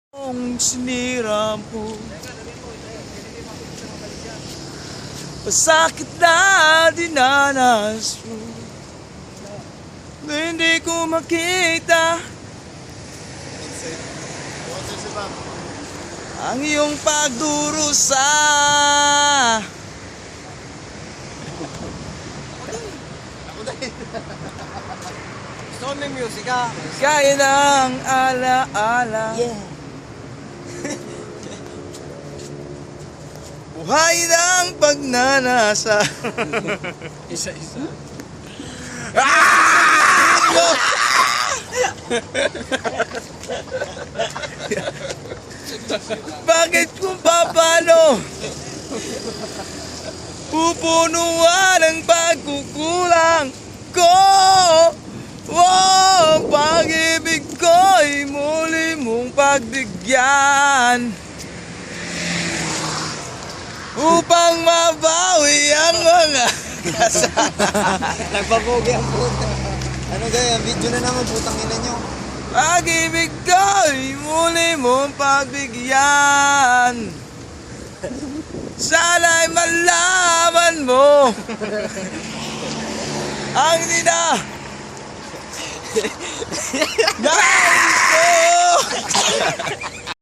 Kung sinira mo, pasakit na dinanas mo, na hindi ko makita ang iyong pagdurusa. Gusto ko may music ha. Kaya ng alaala, buhay ng pagnanasa. Isa-isa. Bakit kung paano pupunuan ang pagkukulang ko? Oh, pag-ibig ko'y muli mong pagbigyan upang mabawi ang mga kasalanan. Nagpapogi ang puta. Ano gaya, video na naman putang ina nyo. Pag-ibig ko'y muli mong pagbigyan. Sana'y malaman mo ang nais ko.